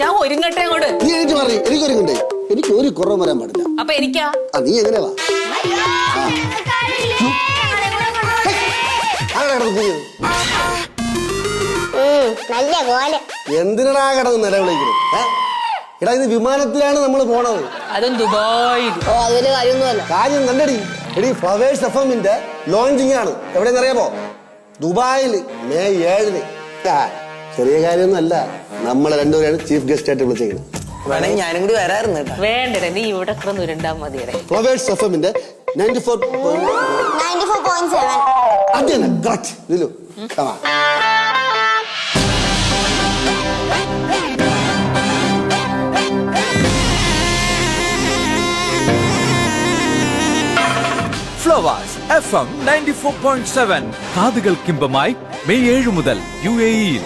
ഞാൻ ഒരുങ്ങട്ടെ അങ്ങോട്ട്. നീ എനിക്ക് മാറി, എനിക്ക് ഒരുങ്ങണ്ടേ? എനിക്ക് ഒരു കുറവ് വരാൻ പാടില്ല. അപ്പൊ എനിക്കാ? നീ എങ്ങനെ വാ? എന്തിനാ കിടന്ന് നിലവിളിക്കുന്നത്? എടാ ഇത് വിമാനത്തിലാണ് നമ്മൾ പോണത്. അതും ദുബായിൽ. അതൊരു കാര്യമൊന്നുമല്ല. കാര്യം കണ്ടടി. എടി ഫ്ലവേഴ്സ് എഫ്എമ്മിന്റെ ലോഞ്ചിങ് ആണ്. എവിടെയെന്ന് അറിയാമോ? ദുബായില് മെയ് 7-ന്. ചെറിയ കാര്യമൊന്നും അല്ല. നമ്മളെ രണ്ടുപേരാണ് ചീഫ് ഗസ്റ്റ് ആയിട്ട് വിളിച്ചേക്കുന്നത്. വേണമെങ്കിൽ ഞാനും കൂടി വരാറുണ്ട്. വേണ്ടേ, നീ ഇവിടെ കിടന്ന് ഉരുണ്ടാ മതിയടെ. ഫ്ലവേഴ്സ് എഫ്എമ്മിന്റെ 94.7. അത് തന്നെ കറക്റ്റ്. ഇതിലോ ഫ്ലവേഴ്സ് FM 94.7 കാതുകൾക്കിമ്പമായി മെയ് 7 മുതൽ UAE-യിൽ.